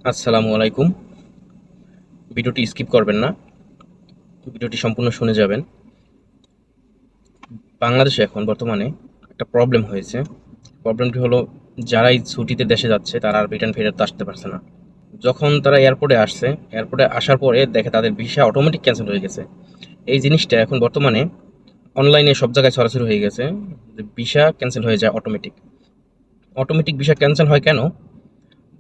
আসসালামু আলাইকুম। ভিডিওটি স্কিপ করবেন না, ভিডিওটি সম্পূর্ণ শুনে যাবেন। বাংলাদেশে এখন বর্তমানে একটা প্রবলেম হয়েছে। প্রবলেমটি হলো, যারাই ছুটিতে দেশে যাচ্ছে তারা আর রিটার্ন ফেরত আসতে পারছে না। যখন তারা এয়ারপোর্টে আসছে, এয়ারপোর্টে আসার পরে দেখে তাদের ভিসা অটোমেটিক ক্যান্সেল হয়ে গেছে। এই জিনিসটা এখন বর্তমানে অনলাইনে সব জায়গায় ছড়াছড়ি হয়ে গেছে যে ভিসা ক্যান্সেল হয়ে যায় অটোমেটিক। অটোমেটিক ভিসা ক্যান্সেল হয় কেন?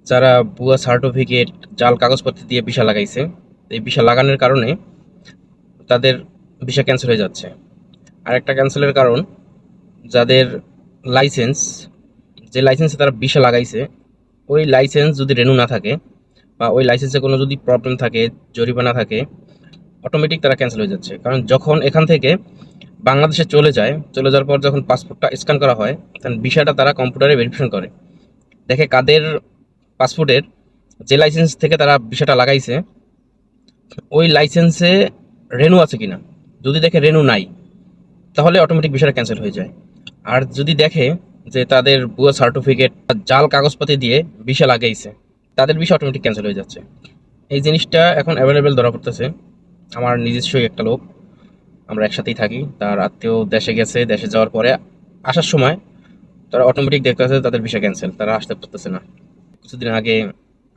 যারা ভুয়া সার্টিফিকেট, জাল কাগজপত্র দিয়ে ভিসা লাগাইছে, এই ভিসা লাগানোর কারণে তাদের ভিসা ক্যান্সেল হয়ে যাচ্ছে। আরেকটা ক্যান্সেলের কারণ, যাদের লাইসেন্স, যে লাইসেন্সে তারা ভিসা লাগাইছে, ওই লাইসেন্স যদি রেনু না থাকে বা ওই লাইসেন্সে কোনো যদি প্রবলেম থাকে, জরিমানা থাকে, অটোমেটিক তারা ক্যান্সেল হয়ে যাচ্ছে। কারণ যখন এখান থেকে বাংলাদেশে চলে যাওয়ার পর যখন পাসপোর্টটা স্ক্যান করা হয়, তখন ভিসাটা তারা কম্পিউটারে ভেরিফিকেশন করে, দেখে কাদের পাসপোর্টের যে লাইসেন্স থেকে তারা ভিসাটা লাগাইছে ওই লাইসেন্সে রেনু আছে কিনা। যদি দেখে রেনু নাই, তাহলে অটোমেটিক ভিসাটা ক্যান্সেল হয়ে যায়। আর যদি দেখে যে তাদের ভুয়া সার্টিফিকেট, জাল কাগজপাতি দিয়ে ভিসা লাগাইছে, তাদের ভিসা অটোমেটিক ক্যান্সেল হয়ে যাচ্ছে। এই জিনিসটা এখন অ্যাভেলেবেল ধরা পড়তেছে। আমার নিজস্বই একটা লোক, আমরা একসাথেই থাকি, তার আত্মীয় দেশে গেছে, দেশে যাওয়ার পরে আসার সময় তারা অটোমেটিক দেখতেছে তাদের ভিসা ক্যান্সেল, তারা আসতে পারতেছে না। কিছুদিন আগে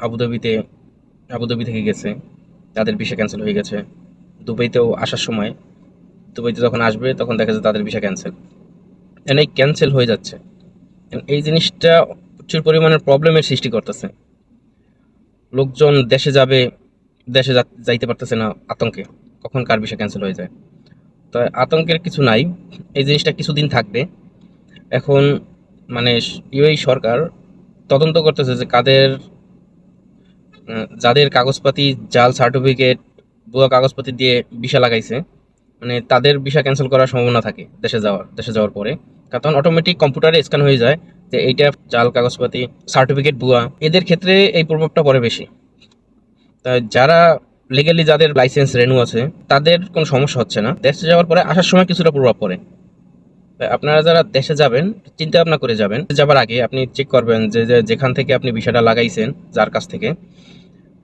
আবুধাবিতে, আবুধাবি থেকে গেছে, তাদের ভিসা ক্যান্সেল হয়ে গেছে। দুবাইতেও আসার সময়, দুবাইতে যখন আসবে তখন দেখা যায় তাদের ভিসা ক্যান্সেল, এই ক্যান্সেল হয়ে যাচ্ছে। এই জিনিসটা প্রচুর পরিমাণের প্রবলেমের সৃষ্টি করতেছে। লোকজন দেশে যাবে, যাইতে পারতেছে না আতঙ্কে, কখন কার ভিসা ক্যান্সেল হয়ে যায়। তো আতঙ্কের কিছু নাই, এই জিনিসটা কিছুদিন থাকবে। এখন মানে ইউএই সরকার তদন্ত করতেছে যে যাদের কাগজপাতি, জাল সার্টিফিকেট, ভুয়া কাগজপাতি দিয়ে ভিসা লাগাইছে, মানে তাদের ভিসা ক্যান্সেল করার সম্ভাবনা থাকে দেশে যাওয়ার পরে। কারণ অটোমেটিক কম্পিউটারে স্ক্যান হয়ে যায় যে এইটা জাল কাগজপাতি, সার্টিফিকেট ভুয়া, এদের ক্ষেত্রে এই প্রভাবটা পড়ে বেশি। তাই যারা লিগালি, যাদের লাইসেন্স রেনু আছে, তাদের কোনো সমস্যা হচ্ছে না। দেশে যাওয়ার পরে আসার সময় কিছুটা প্রভাব পড়ে। তাই আপনারা যারা দেশে যাবেন, চিন্তা ভাবনা করে যাবেন। যাবার আগে আপনি চেক করবেন যে যেখান থেকে আপনি ভিসাটা লাগাইছেন, যার কাছ থেকে,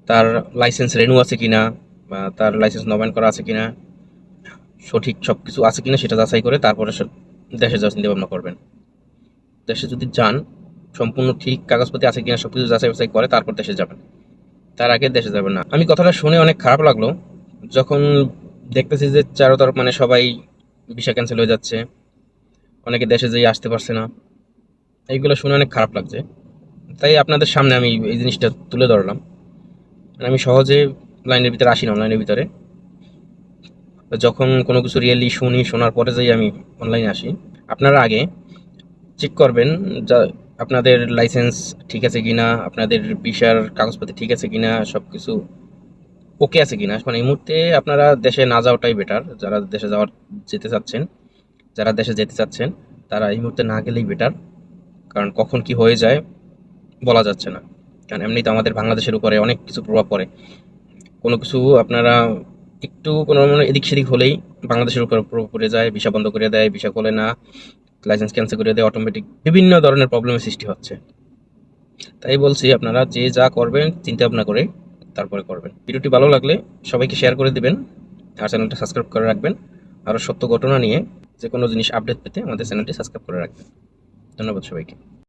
তার লাইসেন্স রেনু আছে কিনা, বা তার লাইসেন্স নবায়ন করা আছে কিনা, সঠিক সব কিছু আছে কিনা সেটা যাচাই করে তারপরে দেশে যাওয়ার চিন্তা ভাবনা করবেন। দেশে যদি যান, সম্পূর্ণ ঠিক কাগজপাতি আছে কিনা সব কিছু যাচাই বাছাই করে তারপর দেশে যাবেন, তার আগে দেশে যাবেন না। আমি কথাটা শুনে অনেক খারাপ লাগলো যখন দেখতেছি যে চারোতরফ মানে সবাই ভিসা ক্যান্সেল হয়ে যাচ্ছে, অনেকে দেশে যেয়ে আসতে পারছে না। এইগুলো শুনে অনেক খারাপ লাগছে। তাই আপনাদের সামনে আমি এই জিনিসটা তুলে ধরলাম। আমি সহজে লাইনের ভিতরে আসি না, অনলাইনের ভিতরে। যখন কোনো কিছু রিয়েলি শুনি, শোনার পরে যাই আমি অনলাইনে আসি। আপনারা আগে চেক করবেন যা আপনাদের লাইসেন্স ঠিক আছে কিনা, আপনাদের ভিসার কাগজপত্র ঠিক আছে কিনা, সব কিছু ওকে আছে কিনা। মানে এই মুহূর্তে আপনারা দেশে না যাওয়াটাই বেটার। যারা দেশে যেতে চাচ্ছেন, যারা দেশে যেতে চাচ্ছেন, তারা এই মুহূর্তে না গেলেই বেটার। কারণ কখন কি হয়ে যায় বলা যাচ্ছে না। কারণ এমনিতে আমাদের বাংলাদেশের উপরে অনেক কিছু প্রভাব পড়ে। কোনো কিছু আপনারা একটু কোনো মানে এদিক সেদিক হলেই বাংলাদেশের উপর প্রভাব পড়ে যায়, ভিসা বন্ধ করে দেয়, ভিসা খোলে না, লাইসেন্স ক্যান্সেল করে দেয়, অটোমেটিক বিভিন্ন ধরনের প্রবলেমের সৃষ্টি হচ্ছে। তাই বলছি, আপনারা যে যা করবেন চিন্তা ভাবনা করে তারপরে করবেন। ভিডিওটি ভালো লাগলে সবাইকে শেয়ার করে দিবেন, আর চ্যানেলটা সাবস্ক্রাইব করে রাখবেন। আরও সত্য ঘটনা নিয়ে যে কোনো জিনিস আপডেট পেতে আমাদের চ্যানেলটি সাবস্ক্রাইব করে রাখবেন। ধন্যবাদ সবাইকে।